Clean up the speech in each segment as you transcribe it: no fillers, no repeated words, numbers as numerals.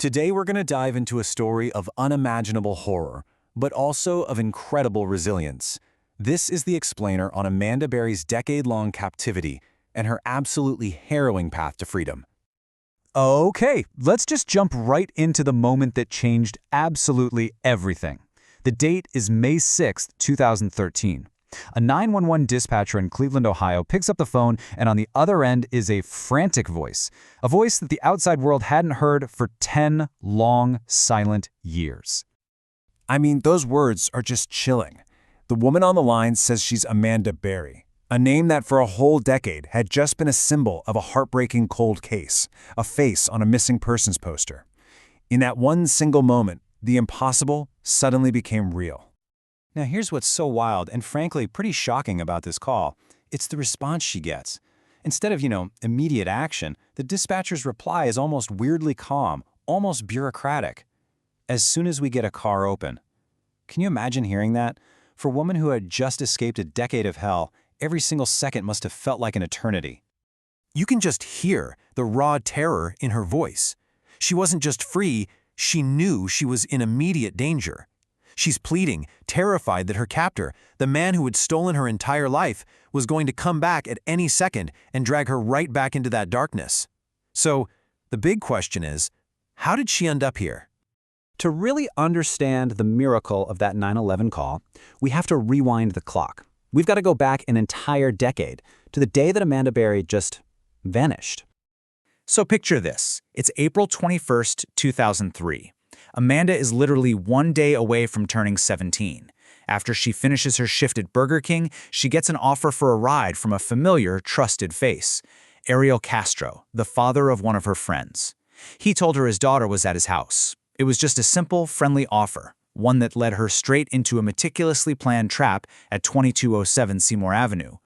Today we're going to dive into a story of unimaginable horror, but also of incredible resilience. This is the explainer on Amanda Berry's decade-long captivity and her absolutely harrowing path to freedom. Okay, let's just jump right into the moment that changed absolutely everything. The date is May 6, 2013. A 911 dispatcher in Cleveland, Ohio picks up the phone, and on the other end is a frantic voice. A voice that the outside world hadn't heard for 10 long, silent years. I mean, those words are just chilling. The woman on the line says she's Amanda Berry, a name that for a whole decade had just been a symbol of a heartbreaking cold case, a face on a missing persons poster. In that one single moment, the impossible suddenly became real. Now here's what's so wild and frankly pretty shocking about this call. It's the response she gets. Instead of, immediate action, the dispatcher's reply is almost weirdly calm, almost bureaucratic. As soon as we get a car open. Can you imagine hearing that? For a woman who had just escaped a decade of hell, every single second must have felt like an eternity. You can just hear the raw terror in her voice. She wasn't just free, she knew she was in immediate danger. She's pleading, terrified that her captor, the man who had stolen her entire life, was going to come back at any second and drag her right back into that darkness. So, the big question is, how did she end up here? To really understand the miracle of that 911 call, we have to rewind the clock. We've got to go back an entire decade to the day that Amanda Berry just vanished. So picture this. It's April 21st, 2003. Amanda is literally one day away from turning 17. After she finishes her shift at Burger King, she gets an offer for a ride from a familiar, trusted face, Ariel Castro, the father of one of her friends. He told her his daughter was at his house. It was just a simple, friendly offer, one that led her straight into a meticulously planned trap at 2207 Seymour Avenue.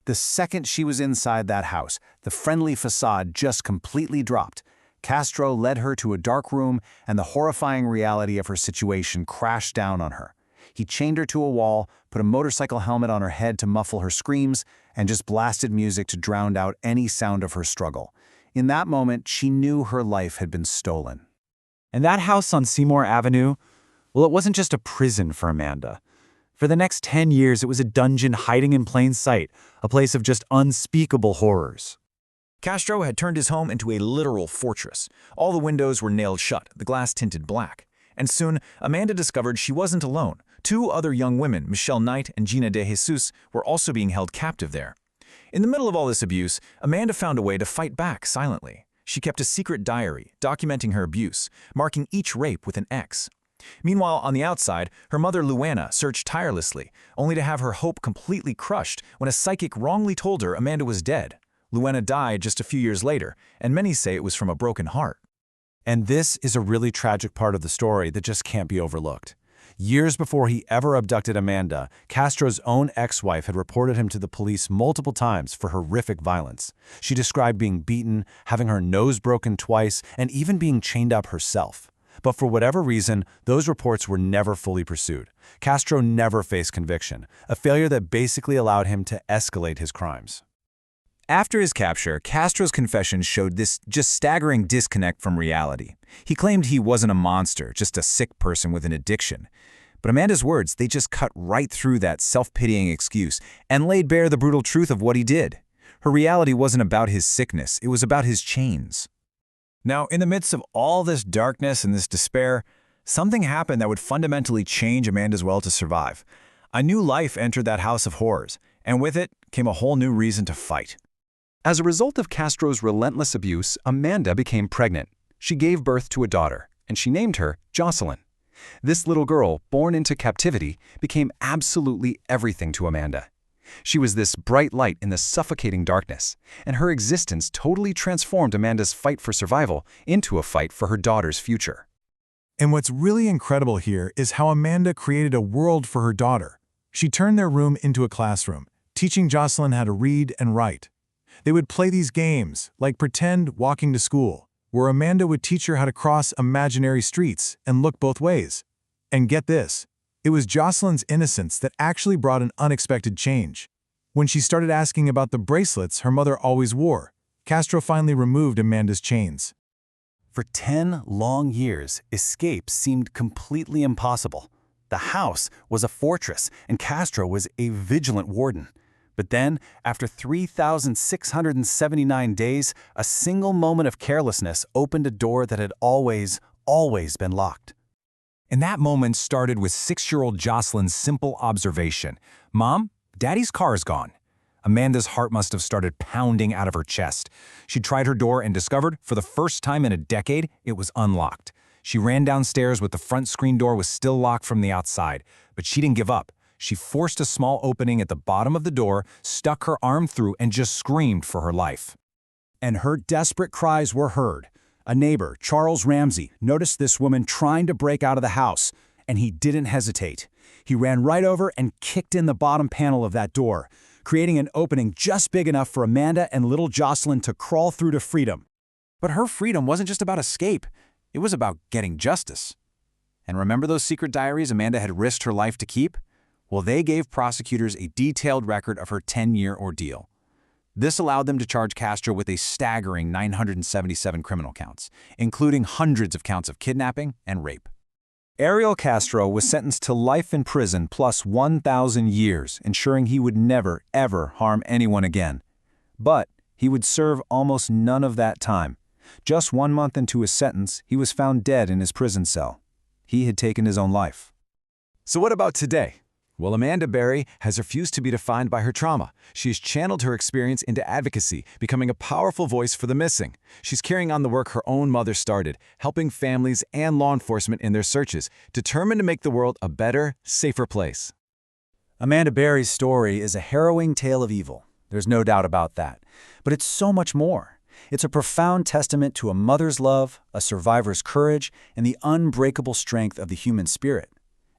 The second she was inside that house, the friendly facade just completely dropped. Castro led her to a dark room, and the horrifying reality of her situation crashed down on her. He chained her to a wall, put a motorcycle helmet on her head to muffle her screams, and just blasted music to drown out any sound of her struggle. In that moment, she knew her life had been stolen. And that house on Seymour Avenue, well, it wasn't just a prison for Amanda. For the next 10 years, it was a dungeon hiding in plain sight, a place of just unspeakable horrors. Castro had turned his home into a literal fortress. All the windows were nailed shut, the glass tinted black. And soon, Amanda discovered she wasn't alone. Two other young women, Michelle Knight and Gina De Jesus, were also being held captive there. In the middle of all this abuse, Amanda found a way to fight back silently. She kept a secret diary, documenting her abuse, marking each rape with an X. Meanwhile, on the outside, her mother Luana searched tirelessly, only to have her hope completely crushed when a psychic wrongly told her Amanda was dead. Luana died just a few years later, and many say it was from a broken heart. And this is a really tragic part of the story that just can't be overlooked. Years before he ever abducted Amanda, Castro's own ex-wife had reported him to the police multiple times for horrific violence. She described being beaten, having her nose broken twice, and even being chained up herself. But for whatever reason, those reports were never fully pursued. Castro never faced conviction, a failure that basically allowed him to escalate his crimes. After his capture, Castro's confession showed this just staggering disconnect from reality. He claimed he wasn't a monster, just a sick person with an addiction. But Amanda's words, they just cut right through that self-pitying excuse and laid bare the brutal truth of what he did. Her reality wasn't about his sickness, it was about his chains. Now, in the midst of all this darkness and this despair, something happened that would fundamentally change Amanda's will to survive. A new life entered that house of horrors, and with it came a whole new reason to fight. As a result of Castro's relentless abuse, Amanda became pregnant. She gave birth to a daughter, and she named her Jocelyn. This little girl, born into captivity, became absolutely everything to Amanda. She was this bright light in the suffocating darkness, and her existence totally transformed Amanda's fight for survival into a fight for her daughter's future. And what's really incredible here is how Amanda created a world for her daughter. She turned their room into a classroom, teaching Jocelyn how to read and write. They would play these games, like pretend walking to school, where Amanda would teach her how to cross imaginary streets and look both ways. And get this, it was Jocelyn's innocence that actually brought an unexpected change. When she started asking about the bracelets her mother always wore, Castro finally removed Amanda's chains. For 10 long years, escape seemed completely impossible. The house was a fortress, and Castro was a vigilant warden. But then, after 3,679 days, a single moment of carelessness opened a door that had always been locked. And that moment started with 6-year-old Jocelyn's simple observation. "Mom, Daddy's car is gone." Amanda's heart must have started pounding out of her chest. She tried her door and discovered, for the first time in a decade, it was unlocked. She ran downstairs with the front screen door was still locked from the outside, but she didn't give up. She forced a small opening at the bottom of the door, stuck her arm through, and just screamed for her life. And her desperate cries were heard. A neighbor, Charles Ramsey, noticed this woman trying to break out of the house, and he didn't hesitate. He ran right over and kicked in the bottom panel of that door, creating an opening just big enough for Amanda and little Jocelyn to crawl through to freedom. But her freedom wasn't just about escape. It was about getting justice. And remember those secret diaries Amanda had risked her life to keep? Well, they gave prosecutors a detailed record of her 10-year ordeal. This allowed them to charge Castro with a staggering 977 criminal counts, including hundreds of counts of kidnapping and rape. Ariel Castro was sentenced to life in prison plus 1,000 years, ensuring he would never, ever harm anyone again. But he would serve almost none of that time. Just 1 month into his sentence, he was found dead in his prison cell. He had taken his own life. So what about today? Well, Amanda Berry has refused to be defined by her trauma. She has channeled her experience into advocacy, becoming a powerful voice for the missing. She's carrying on the work her own mother started, helping families and law enforcement in their searches, determined to make the world a better, safer place. Amanda Berry's story is a harrowing tale of evil. There's no doubt about that. But it's so much more. It's a profound testament to a mother's love, a survivor's courage, and the unbreakable strength of the human spirit.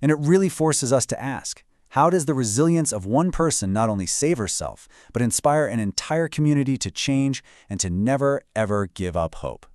And it really forces us to ask, how does the resilience of one person not only save herself, but inspire an entire community to change and to never, ever give up hope?